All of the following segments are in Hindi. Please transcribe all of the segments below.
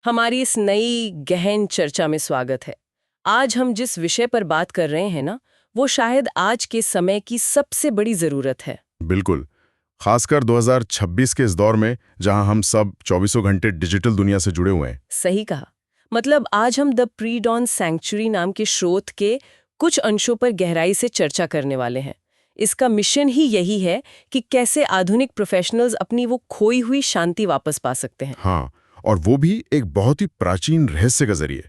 हमारी इस नई गहन चर्चा में स्वागत है। आज हम जिस विषय पर बात कर रहे हैं ना, वो शायद आज के समय की सबसे बड़ी जरूरत है। बिल्कुल। खासकर 2026 के इस दौर में जहां हम सब चौबीसों घंटे डिजिटल दुनिया से जुड़े हुए हैं। सही कहा। मतलब आज हम द प्री डॉन सैंक्चुरी नाम के स्रोत के कुछ अंशों पर गहराई से चर्चा करने वाले हैं। इसका मिशन ही यही है कि कैसे आधुनिक प्रोफेशनल्स अपनी वो खोई हुई शांति वापस पा सकते हैं। हाँ, और वो भी एक बहुत ही प्राचीन रहस्य के जरिए।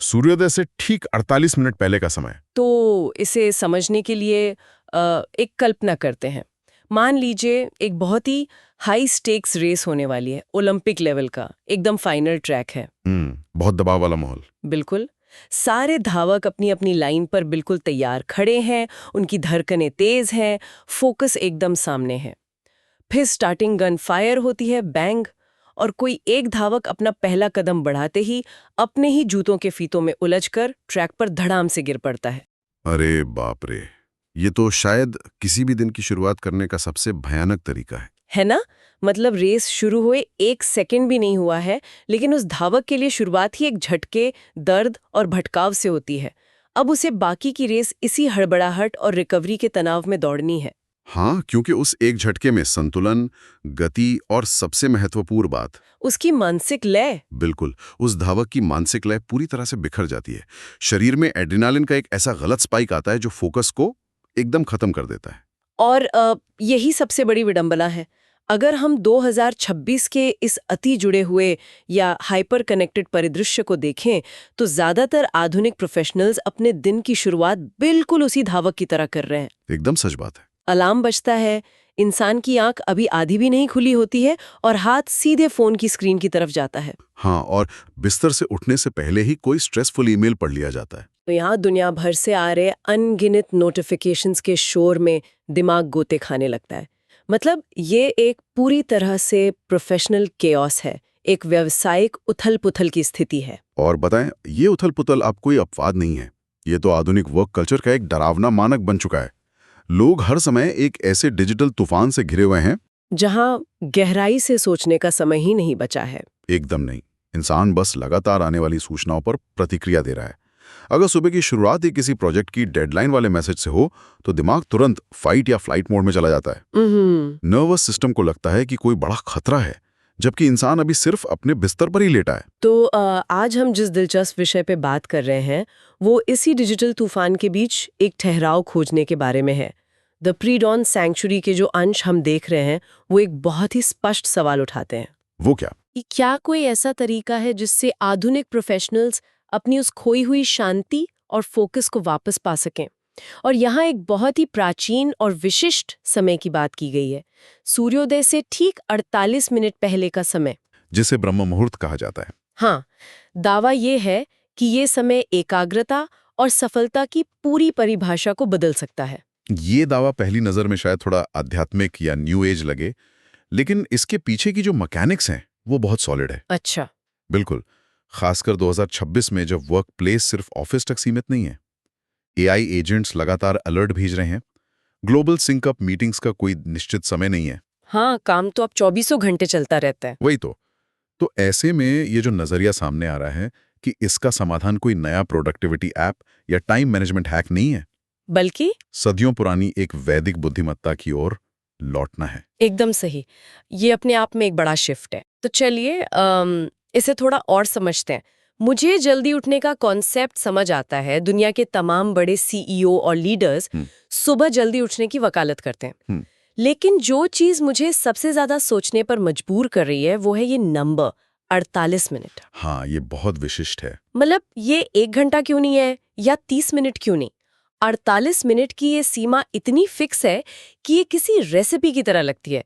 सूर्योदय से ठीक 48 मिनट पहले का समय। तो इसे समझने के लिए एक कल्पना करते हैं। मान लीजिए एक बहुत ही हाई स्टेक्स रेस होने वाली है, ओलंपिक लेवल का, एकदम फाइनल ट्रैक है। बहुत दबाव वाला माहौल। बिल्कुल। सारे धावक अपनी अपनी लाइन पर बिल्कुल तैयार खड़े हैं, उनकी धड़कनें तेज हैं, फोकस एकदम सामने है। फिर स्टार्टिंग गन फायर होती है, बैंग, और कोई एक धावक अपना पहला कदम बढ़ाते ही अपने ही जूतों के फीतों में उलझकर ट्रैक पर धड़ाम से गिर पड़ता है। अरे बाप रे, ये तो शायद किसी भी दिन की शुरुआत करने का सबसे भयानक तरीका है ना? मतलब रेस शुरू हुए 1 सेकंड भी नहीं हुआ है, लेकिन उस धावक के लिए शुरुआत ही एक झटके, दर्द और भटकाव से होती है। अब उसे बाकी की रेस इसी हड़बड़ाहट और रिकवरी के तनाव में दौड़नी है। हाँ, क्योंकि उस एक झटके में संतुलन, गति और सबसे महत्वपूर्ण बात, उसकी मानसिक लय। बिल्कुल, उस धावक की मानसिक लय पूरी तरह से बिखर जाती है। शरीर में एड्रेनालिन का एक ऐसा गलत स्पाइक आता है जो फोकस को एकदम खत्म कर देता है। और यही सबसे बड़ी विडंबना है। अगर हम 2026 के इस अति जुड़े हुए या हाइपर कनेक्टेड परिदृश्य को देखें, तो ज्यादातर आधुनिक प्रोफेशनल्स अपने दिन की शुरुआत बिल्कुल उसी धावक की तरह कर रहे हैं। एकदम सच बात है। अलार्म बजता है, इंसान की आंख अभी आधी भी नहीं खुली होती है और हाथ सीधे फोन की स्क्रीन की तरफ जाता है। हाँ, और बिस्तर से उठने से पहले ही कोई स्ट्रेसफुल ईमेल पढ़ लिया जाता है। तो यहाँ दुनिया भर से आ रहे अनगिनत नोटिफिकेशंस के शोर में दिमाग गोते खाने लगता है। मतलब ये एक पूरी तरह से प्रोफेशनल केओस है, एक व्यावसायिक उथल-पुथल की स्थिति है। और बताएं, ये उथल-पुथल अब कोई अपवाद नहीं है। ये तो आधुनिक वर्क कल्चर का एक डरावना मानक बन चुका है। लोग हर समय एक ऐसे डिजिटल तूफान से घिरे हुए हैं जहाँ गहराई से सोचने का समय ही नहीं बचा है। एकदम नहीं। इंसान बस लगातार आने वाली सूचनाओं पर प्रतिक्रिया दे रहा है। अगर सुबह की शुरुआत ही किसी प्रोजेक्ट की डेडलाइन वाले मैसेज से हो तो दिमाग तुरंत फाइट या फ्लाइट मोड में चला जाता है। नर्वस सिस्टम को लगता है कि कोई बड़ा खतरा है, जबकि इंसान अभी सिर्फ अपने बिस्तर पर ही लेटा है। तो आज हम जिस दिलचस्प विषय पे बात कर रहे हैं, वो इसी डिजिटल तूफान के बीच एक ठहराव खोजने के बारे में है। द प्री डॉन सैंक्चुरी के जो अंश हम देख रहे हैं, वो एक बहुत ही स्पष्ट सवाल उठाते हैं। वो क्या? क्या कोई ऐसा तरीका है जिससे आधुनिक प्रोफेशनल्स अपनी उस खोई हुई शांति और फोकस को वापस पा सकें? और यहाँ एक बहुत ही प्राचीन और विशिष्ट समय की बात की गई है, सूर्योदय से ठीक 48 मिनट पहले का समय, जिसे ब्रह्म मुहूर्त कहा जाता है। हाँ, दावा ये है कि ये समय एकाग्रता और सफलता की पूरी परिभाषा को बदल सकता है। ये दावा पहली नजर में शायद थोड़ा आध्यात्मिक या न्यू एज लगे, लेकिन इसके पीछे की जो मैकेनिक्स हैं वो बहुत सॉलिड है। अच्छा। बिल्कुल। खासकर 2026 में जब वर्क प्लेस सिर्फ ऑफिस तक सीमित नहीं है। एआई एजेंट्स लगातार अलर्ट भेज रहे हैं। ग्लोबल सिंकअप मीटिंग्स का कोई निश्चित समय नहीं है। हाँ, काम तो अब 24 घंटे चलता रहता है। वही तो ऐसे में ये जो नजरिया सामने आ रहा है कि इसका समाधान कोई नया प्रोडक्टिविटी ऐप या टाइम मैनेजमेंट हैक नहीं है, बल्कि सदियों पुरानी एक वैदिक बुद्धिमत्ता की ओर लौटना है। एकदम सही। ये अपने आप में एक बड़ा शिफ्ट है। तो चलिए इसे थोड़ा और समझते हैं। मुझे जल्दी उठने का कॉन्सेप्ट समझ आता है। दुनिया के तमाम बड़े सीईओ और लीडर्स सुबह जल्दी उठने की वकालत करते हैं। लेकिन जो चीज मुझे सबसे ज्यादा सोचने पर मजबूर कर रही है, वो है ये नंबर 48 मिनट। हाँ, ये बहुत विशिष्ट है। मतलब ये 1 घंटा क्यों नहीं है या 30 मिनट क्यों नहीं? 48 मिनट की ये सीमा इतनी फिक्स है कि ये किसी रेसिपी की तरह लगती है।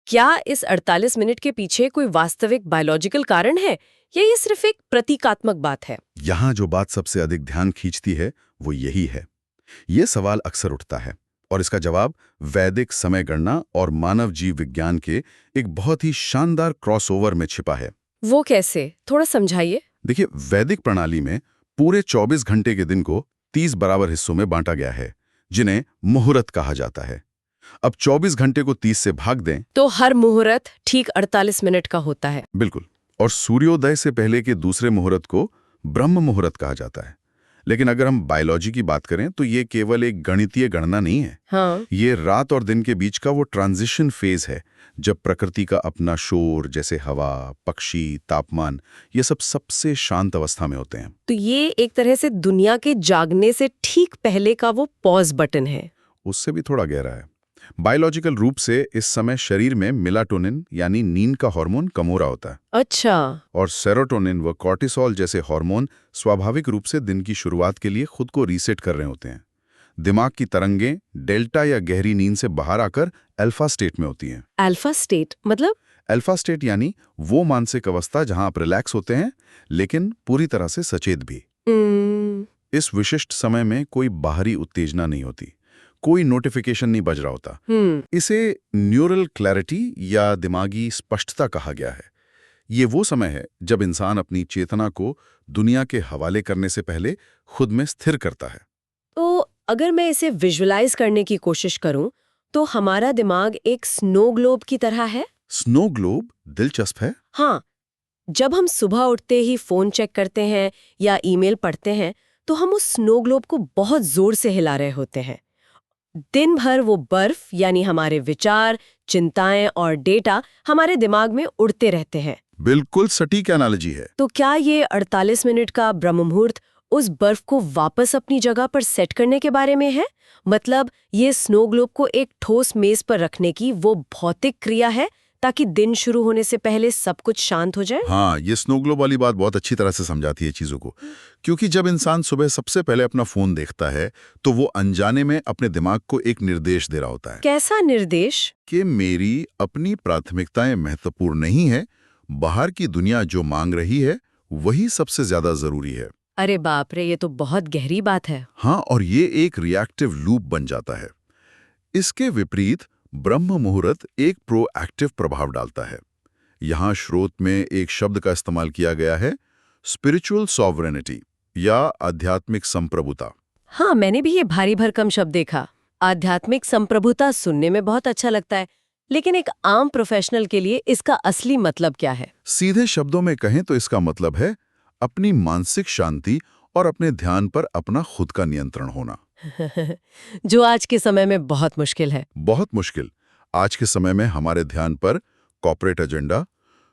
क्या इस 48 मिनट के पीछे कोई वास्तविक बायोलॉजिकल कारण है या ये सिर्फ एक प्रतीकात्मक बात है? यहाँ जो बात सबसे अधिक ध्यान खींचती है वो यही है। ये सवाल अक्सर उठता है और इसका जवाब वैदिक समय गणना और मानव जीव विज्ञान के एक बहुत ही शानदार क्रॉसओवर में छिपा है। वो कैसे? थोड़ा समझाइए। देखिए, वैदिक प्रणाली में पूरे 24 घंटे के दिन को 30 बराबर हिस्सों में बांटा गया है, जिन्हें मुहूर्त कहा जाता है। अब 24 घंटे को 30 से भाग दें तो हर मुहूर्त ठीक 48 मिनट का होता है। बिल्कुल। और सूर्योदय से पहले के दूसरे मुहूर्त को ब्रह्म मुहूर्त कहा जाता है। लेकिन अगर हम बायोलॉजी की बात करें तो ये केवल एक गणितीय गणना नहीं है। हाँ। ये रात और दिन के बीच का वो ट्रांजिशन फेज है जब प्रकृति का अपना शोर, जैसे हवा, पक्षी, तापमान, ये सब सबसे शांत अवस्था में होते हैं। तो ये एक तरह से दुनिया के जागने से ठीक पहले का वो पॉज बटन है। उससे भी थोड़ा गहरा है। बायोलॉजिकल रूप से इस समय शरीर में मेलाटोनिन यानी नींद का हार्मोन कम हो रहा होता है। अच्छा। और सेरोटोनिन व कॉर्टिसोल जैसे हार्मोन स्वाभाविक रूप से दिन की शुरुआत के लिए खुद को रीसेट कर रहे होते हैं। दिमाग की तरंगें डेल्टा या गहरी नींद से बाहर आकर अल्फा स्टेट में होती हैं। अल्फा स्टेट मतलब? अल्फा स्टेट यानी वो मानसिक अवस्था जहां आप रिलैक्स होते हैं लेकिन पूरी तरह से सचेत भी। इस विशिष्ट समय में कोई बाहरी उत्तेजना नहीं होती, कोई नोटिफिकेशन नहीं बज रहा होता। इसे न्यूरल क्लैरिटी या दिमागी स्पष्टता कहा गया है। ये वो समय है जब इंसान अपनी चेतना को दुनिया के हवाले करने से पहले खुद में स्थिर करता है। तो अगर मैं इसे विजुअलाइज करने की कोशिश करूं तो हमारा दिमाग एक स्नो ग्लोब की तरह है। स्नो ग्लोब दिलचस्प है। हाँ, जब हम सुबह उठते ही फोन चेक करते हैं या ईमेल पढ़ते हैं तो हम उस स्नो ग्लोब को बहुत जोर से हिला रहे होते हैं। दिन भर वो बर्फ यानी हमारे विचार, चिंताएं और डेटा हमारे दिमाग में उड़ते रहते हैं। बिल्कुल सटीक एनालॉजी है। तो क्या ये 48 मिनट का ब्रह्म मुहूर्त उस बर्फ को वापस अपनी जगह पर सेट करने के बारे में है? मतलब ये स्नो ग्लोब को एक ठोस मेज पर रखने की वो भौतिक क्रिया है ताकि दिन शुरू होने से पहले सब कुछ शांत हो जाए? हाँ, ये स्नो ग्लोब वाली बात बहुत अच्छी तरह से समझाती है चीजों को। क्योंकि जब इंसान सुबह सबसे पहले अपना फोन देखता है तो वो अनजाने में अपने दिमाग को एक निर्देश दे रहा होता है। कैसा निर्देश? कि मेरी अपनी प्राथमिकताएं महत्वपूर्ण नहीं है, बाहर की दुनिया जो मांग रही है वही सबसे ज्यादा जरूरी है। अरे बाप रे, ये तो बहुत गहरी बात है। हाँ, और ये एक रिएक्टिव लूप बन जाता है। इसके विपरीत ब्रह्म मुहूर्त एक प्रोएक्टिव प्रभाव डालता है। यहाँ स्रोत में एक शब्द का इस्तेमाल किया गया है, स्पिरिचुअल सॉवरेनिटी या आध्यात्मिक संप्रभुता। हाँ, मैंने भी ये भारी भरकम शब्द देखा। आध्यात्मिक संप्रभुता सुनने में बहुत अच्छा लगता है, लेकिन एक आम प्रोफेशनल के लिए इसका असली मतलब क्या है? सीधे शब्दों में कहें तो इसका मतलब है अपनी मानसिक शांति और अपने ध्यान पर अपना खुद का नियंत्रण होना। जो आज के समय में बहुत मुश्किल है। बहुत मुश्किल। आज के समय में हमारे ध्यान पर corporate agenda,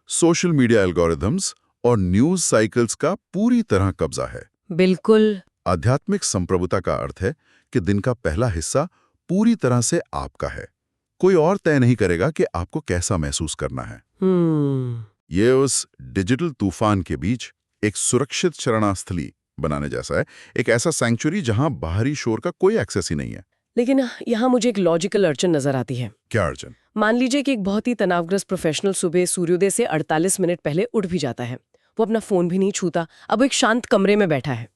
social media algorithms और न्यूज साइकिल्स का पूरी तरह कब्जा है। बिल्कुल। आध्यात्मिक संप्रभुता का अर्थ है कि दिन का पहला हिस्सा पूरी तरह से आपका है। कोई और तय नहीं करेगा कि आपको कैसा महसूस करना है। ये उस डिजिटल तूफान के बीच एक सुरक्षित शरणास्थली बनाने जैसा है, एक ऐसा सैंक्चुरी जहां बाहरी शोर का कोई एक्सेस ही नहीं है। लेकिन यहाँ मुझे एक लॉजिकल अड़चन नजर आती है। क्या अड़चन? मान लीजिए कि एक बहुत ही तनावग्रस्त प्रोफेशनल सुबह सूर्योदय से 48 मिनट पहले उठ भी जाता है। वो अपना फोन भी नहीं छूता, अब वो एक शांत कमरे में बैठा है।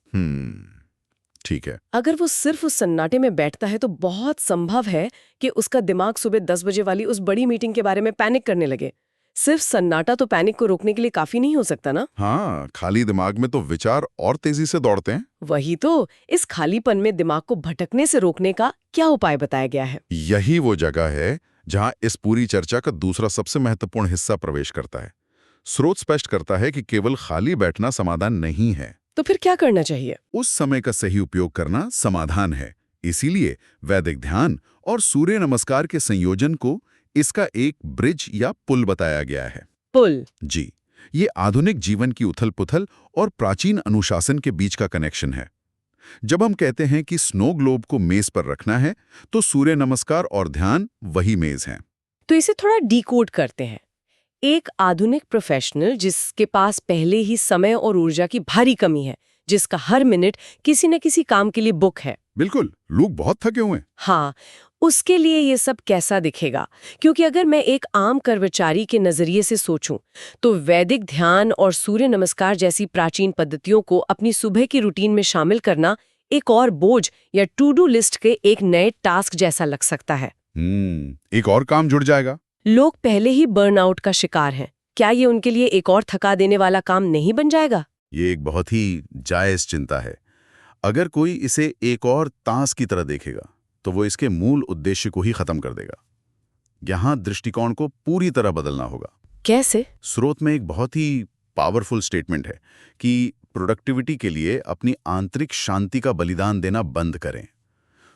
ठीक है। अगर वो सिर्फ उस सन्नाटे में बैठता है तो बहुत संभव है कि उसका दिमाग सुबह 10 बजे वाली उस बड़ी मीटिंग के बारे में पैनिक करने लगे। सिर्फ सन्नाटा तो पैनिक को रोकने के लिए काफी नहीं हो सकता ना? हाँ, खाली दिमाग में तो विचार और तेजी से दौड़ते हैं। वही तो, इस खालीपन में दिमाग को भटकने से रोकने का क्या उपाय बताया गया है? यही वो जगह है जहां इस पूरी चर्चा का दूसरा सबसे महत्वपूर्ण हिस्सा प्रवेश करता है। स्रोत स्पष्ट करता है कि केवल खाली बैठना समाधान नहीं है। तो फिर क्या करना चाहिए? उस समय का सही उपयोग करना समाधान है। इसीलिए वैदिक ध्यान और सूर्य नमस्कार के संयोजन को इसका एक ब्रिज या पुल बताया गया है। पुल? जी, ये आधुनिक जीवन की उथल-पुथल और प्राचीन अनुशासन के बीच का कनेक्शन है। जब हम कहते हैं कि स्नो ग्लोब को मेज पर रखना है, तो सूर्य नमस्कार और ध्यान वही मेज हैं। तो इसे थोड़ा डिकोड करते हैं। एक आधुनिक प्रोफेशनल जिसके पास पहले ही समय और ऊर्जा की भारी कमी है, जिसका हर मिनट किसी न किसी काम के लिए बुक है। बिल्कुल, लोग बहुत थके हुए हैं। हाँ, उसके लिए ये सब कैसा दिखेगा? क्योंकि अगर मैं एक आम कर्मचारी के नजरिए से सोचूं, तो वैदिक ध्यान और सूर्य नमस्कार जैसी प्राचीन पद्धतियों को अपनी सुबह की रूटीन में शामिल करना एक और बोझ या टू डू लिस्ट के एक नए टास्क जैसा लग सकता है। एक और काम जुड़ जाएगा। लोग पहले ही बर्नआउट का शिकार हैं। क्या ये उनके लिए एक और थका देने वाला काम नहीं बन जाएगा? ये एक बहुत ही जायज चिंता है। अगर कोई इसे एक और ताश की तरह देखेगा, तो वो इसके मूल उद्देश्य को ही खत्म कर देगा। यहाँ दृष्टिकोण को पूरी तरह बदलना होगा। कैसे? स्रोत में एक बहुत ही पावरफुल स्टेटमेंट है कि प्रोडक्टिविटी के लिए अपनी आंतरिक शांति का बलिदान देना बंद करें।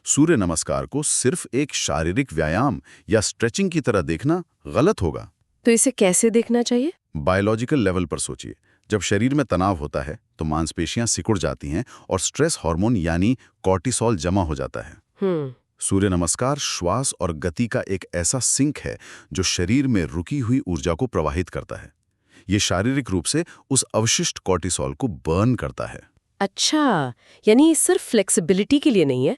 सूर्य नमस्कार को सिर्फ एक शारीरिक व्यायाम या स्ट्रेचिंग की तरह देखना गलत होगा। तो इसे कैसे देखना चाहिए? बायोलॉजिकल लेवल पर सोचिए। जब शरीर में तनाव होता है तो मांसपेशियां सिकुड़ जाती हैं और स्ट्रेस हार्मोन यानी कॉर्टिसोल जमा हो जाता है। सूर्य नमस्कार श्वास और गति का एक ऐसा सिंक है जो शरीर में रुकी हुई ऊर्जा को प्रवाहित करता है। ये शारीरिक रूप से उस अवशिष्ट कॉर्टिसोल को बर्न करता है। अच्छा, यानी ये सिर्फ फ्लेक्सिबिलिटी के लिए नहीं है,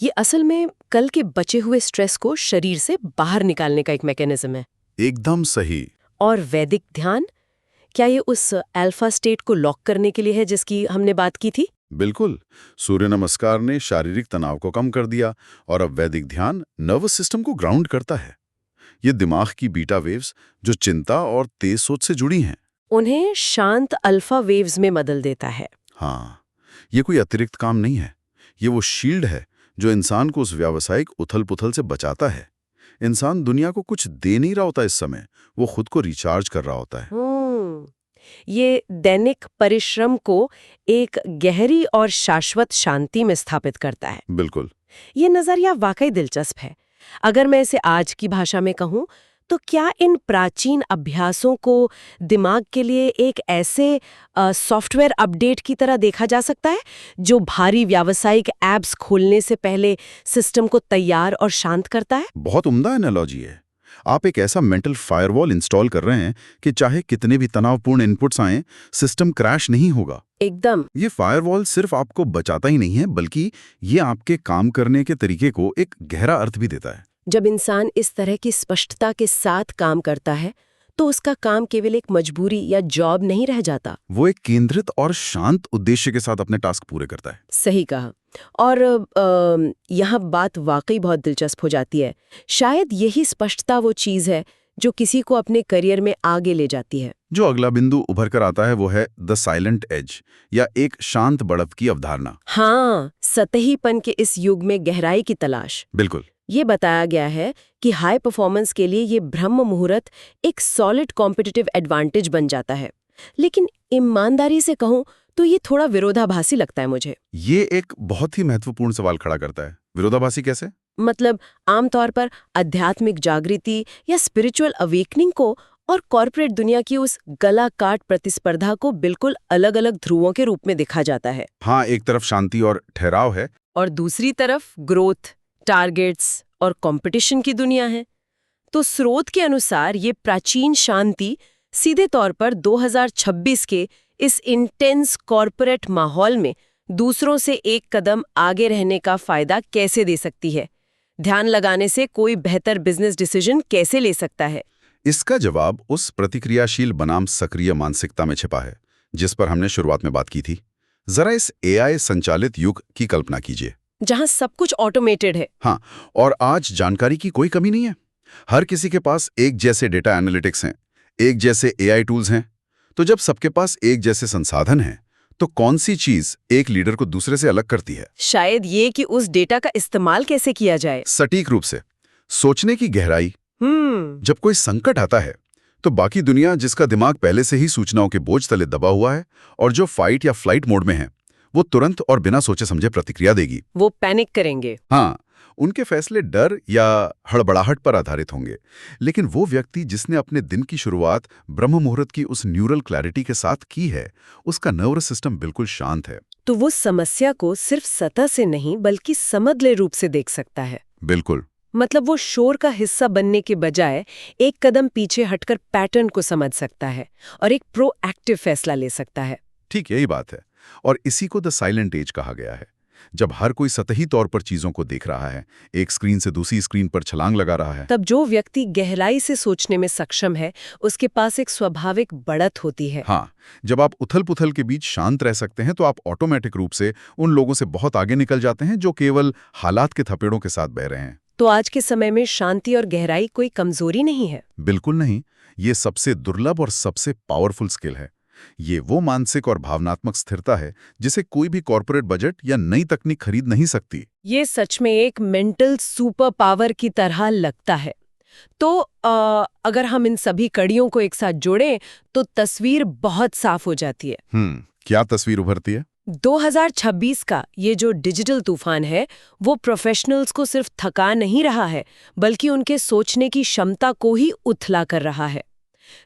ये असल में कल के बचे हुए स्ट्रेस को शरीर से बाहर निकालने का एक मैकेनिज्म है। एकदम सही। और वैदिक ध्यान, क्या ये उस अल्फा स्टेट को लॉक करने के लिए है जिसकी हमने बात की थी? बिल्कुल। सूर्य नमस्कार ने शारीरिक तनाव को कम कर दिया और अब वैदिक ध्यान नर्वस सिस्टम को ग्राउंड करता है। ये दिमाग की बीटा वेव्स जो चिंता और तेज सोच से जुड़ी हैं, उन्हें शांत अल्फा वेव्स में बदल देता है। हाँ, ये कोई अतिरिक्त काम नहीं है। ये वो शील्ड है जो इंसान को उस व्यावसायिक उथल-पुथल से बचाता है। इंसान दुनिया को कुछ दे नहीं रहा होता इस समय, वो खुद को रिचार्ज कर रहा होता है। ये दैनिक परिश्रम को एक गहरी और शाश्वत शांति में स्थापित करता है। बिल्कुल। ये नजरिया वाकई दिलचस्प है। अगर मैं इसे आज की भाषा में कहूँ तो क्या इन प्राचीन अभ्यासों को दिमाग के लिए एक ऐसे सॉफ्टवेयर अपडेट की तरह देखा जा सकता है जो भारी व्यावसायिक ऐप्स खोलने से पहले सिस्टम को तैयार और शांत करता है? बहुत उम्दा एनालॉजी है। आप एक ऐसा मेंटल फायरवॉल इंस्टॉल कर रहे हैं कि चाहे कितने भी तनावपूर्ण इनपुट्स आएं, सिस्टम क्रैश नहीं होगा। एकदम। ये फायरवॉल सिर्फ आपको बचाता ही नहीं है, बल्कि ये आपके काम करने के तरीके को एक गहरा अर्थ भी देता है। जब इंसान इस तरह की स्पष्टता के साथ काम करता है तो उसका काम केवल एक मजबूरी या जॉब नहीं रह जाता। वो एक केंद्रित और शांत उद्देश्य के साथ अपने टास्क पूरे करता है। सही कहा। और यहाँ बात वाकई बहुत दिलचस्प हो जाती है। शायद यही स्पष्टता वो चीज़ है जो किसी को अपने करियर में आगे ले जाती है। जो अगला बिंदु उभर कर आता है वो है द साइलेंट एज या एक शांत बढ़त की अवधारणा। हाँ, सतहीपन के इस युग में गहराई की तलाश। बिल्कुल। ये बताया गया है कि हाई परफॉर्मेंस के लिए ये ब्रह्म मुहूर्त एक सॉलिड कॉम्पिटिटिव एडवांटेज बन जाता है। लेकिन ईमानदारी से कहूँ तो ये थोड़ा विरोधाभासी लगता है मुझे। ये एक बहुत ही महत्वपूर्ण सवाल खड़ा करता है। विरोधाभासी कैसे? मतलब आमतौर पर आध्यात्मिक जागृति या स्पिरिचुअल अवेकनिंग को और कॉर्पोरेट दुनिया की उस गला काट प्रतिस्पर्धा को बिल्कुल अलग-अलग ध्रुवों के रूप में देखा जाता है। हाँ, एक तरफ शांति और ठहराव है और दूसरी तरफ ग्रोथ, टारगेट्स और कंपटीशन की दुनिया है। तो स्रोत के अनुसार ये प्राचीन शांति सीधे तौर पर 2026 के इस इंटेंस कॉर्पोरेट माहौल में दूसरों से एक कदम आगे रहने का फायदा कैसे दे सकती है? ध्यान लगाने से कोई बेहतर बिजनेस डिसीजन कैसे ले सकता है? इसका जवाब उस प्रतिक्रियाशील बनाम सक्रिय मानसिकता में छिपा है जिस पर हमने शुरुआत में बात की थी। जरा इस एआई संचालित युग की कल्पना कीजिए, जहां सब कुछ ऑटोमेटेड है। हाँ, और आज जानकारी की कोई कमी नहीं है। हर किसी के पास एक जैसे डेटा एनालिटिक्स हैं, एक जैसे एआई टूल्स हैं। तो जब सबके पास एक जैसे संसाधन हैं, तो कौन सी चीज एक लीडर को दूसरे से अलग करती है? शायद ये कि उस डेटा का इस्तेमाल कैसे किया जाए। सटीक रूप से सोचने की गहराई। जब कोई संकट आता है तो बाकी दुनिया, जिसका दिमाग पहले से ही सूचनाओं के बोझ तले दबा हुआ है और जो फाइट या फ्लाइट मोड में है, वो तुरंत और बिना सोचे समझे प्रतिक्रिया देगी। वो पैनिक करेंगे। हाँ, उनके फैसले डर या हड़बड़ाहट पर आधारित होंगे। लेकिन वो व्यक्ति जिसने अपने दिन की शुरुआत ब्रह्म मुहूर्त की उस न्यूरल क्लैरिटी के साथ की है, उसका नर्वस सिस्टम बिल्कुल शांत है। तो वो समस्या को सिर्फ सतह से नहीं बल्कि समग्र रूप से देख सकता है। बिल्कुल। मतलब वो शोर का हिस्सा बनने के बजाय एक कदम पीछे हटकर पैटर्न को समझ सकता है और एक प्रोएक्टिव फैसला ले सकता है। ठीक यही बात है। और इसी को द साइलेंट एज कहा गया है। जब हर कोई सतही तौर पर चीजों को देख रहा है, एक स्क्रीन से दूसरी स्क्रीन पर छलांग लगा रहा है, तब जो व्यक्ति गहराई से सोचने में सक्षम है, उसके पास एक स्वाभाविक बढ़त होती है। हाँ, जब आप उथल-पुथल के बीच शांत रह सकते हैं तो आप ऑटोमेटिक रूप से उन लोगों से बहुत आगे निकल जाते हैं जो केवल हालात के थपेड़ों के साथ बह रहे हैं। तो आज के समय में शांति और गहराई कोई कमजोरी नहीं है। बिल्कुल नहीं। ये सबसे दुर्लभ और सबसे पावरफुल स्किल है। ये वो मानसिक और भावनात्मक स्थिरता है जिसे कोई भी कॉर्पोरेट बजट या नई तकनीक खरीद नहीं सकती। ये सच में एक मेंटल सुपर पावर की तरह लगता है। तो अगर हम इन सभी कड़ियों को एक साथ जोड़ें तो तस्वीर बहुत साफ हो जाती है। क्या तस्वीर उभरती है? 2026 का ये जो डिजिटल तूफान है वो प्रोफेशनल्स को सिर्फ थका नहीं रहा है, बल्कि उनके सोचने की क्षमता को ही उथला कर रहा है।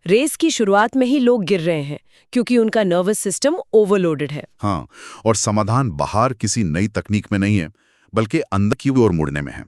रेस की शुरुआत में ही लोग गिर रहे हैं क्योंकि उनका नर्वस सिस्टम ओवरलोडेड है। हाँ, और समाधान बाहर किसी नई तकनीक में नहीं है, बल्कि अंदर की ओर मुड़ने में है।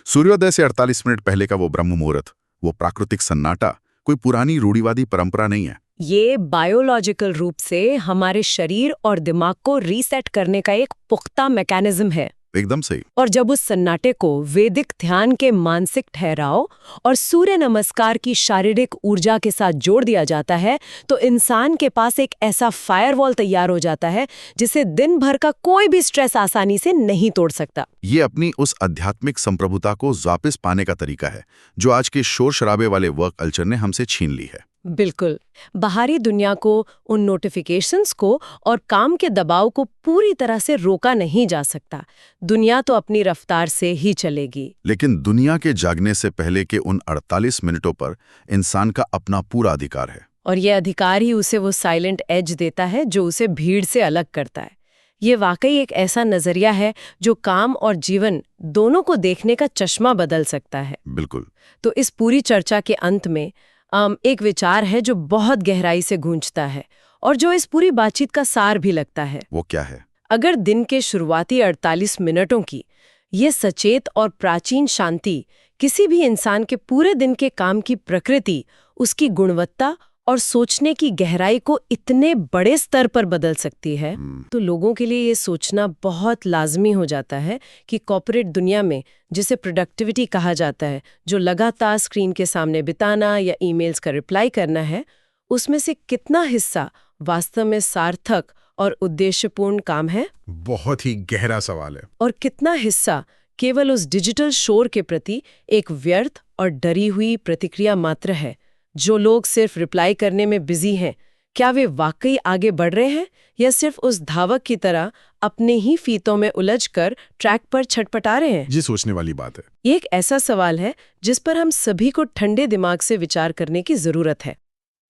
सूर्योदय से 48 मिनट पहले का वो ब्रह्म मुहूर्त, वो प्राकृतिक सन्नाटा कोई पुरानी रूढ़िवादी परंपरा नहीं है। ये बायोलॉजिकल रूप से हमारे शरीर और दिमाग को रीसेट करने का एक पुख्ता मैकेनिज्म है। एकदम सही। और जब उस सन्नाटे को वैदिक ध्यान के मानसिक ठहराव और सूर्य नमस्कार की शारीरिक ऊर्जा के साथ जोड़ दिया जाता है तो इंसान के पास एक ऐसा फायरवॉल तैयार हो जाता है जिसे दिन भर का कोई भी स्ट्रेस आसानी से नहीं तोड़ सकता। ये अपनी उस आध्यात्मिक संप्रभुता को वापस पाने का तरीका है जो आज के शोर शराबे वाले वर्क कल्चर ने हमसे छीन ली है। बिल्कुल। बाहरी दुनिया को, उन नोटिफिकेशंस को और काम के दबाव को पूरी तरह से रोका नहीं जा सकता। दुनिया तो अपनी रफ्तार से ही चलेगी। लेकिन दुनिया के जागने से पहले के उन 48 मिनटों पर इंसान का अपना पूरा अधिकार है। और ये अधिकार ही उसे वो साइलेंट एज देता है जो उसे भीड़ से अलग करता है। ये वाकई एक ऐसा नजरिया है जो काम और जीवन दोनों को देखने का चश्मा बदल सकता है। बिल्कुल। तो इस पूरी चर्चा के अंत में एक विचार है जो बहुत गहराई से गूंजता है और जो इस पूरी बातचीत का सार भी लगता है। वो क्या है? अगर दिन के शुरुआती 48 मिनटों की ये सचेत और प्राचीन शांति किसी भी इंसान के पूरे दिन के काम की प्रकृति, उसकी गुणवत्ता और सोचने की गहराई को इतने बड़े स्तर पर बदल सकती है, तो लोगों के लिए ये सोचना बहुत लाजमी हो जाता है कि कॉर्पोरेट दुनिया में जिसे प्रोडक्टिविटी कहा जाता है, जो लगातार स्क्रीन के सामने बिताना या ईमेल्स का रिप्लाई करना है, उसमें से कितना हिस्सा वास्तव में सार्थक और उद्देश्यपूर्ण काम है? बहुत ही गहरा सवाल है। और कितना हिस्सा केवल उस डिजिटल शोर के प्रति एक व्यर्थ और डरी हुई प्रतिक्रिया मात्र है? जो लोग सिर्फ रिप्लाई करने में बिजी हैं, क्या वे वाकई आगे बढ़ रहे हैं या सिर्फ उस धावक की तरह अपने ही फीतों में उलझकर ट्रैक पर छटपटा रहे हैं? जी, सोचने वाली बात है। ये एक ऐसा सवाल है जिस पर हम सभी को ठंडे दिमाग से विचार करने की जरूरत है।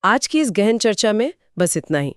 आज की इस गहन चर्चा में बस इतना ही।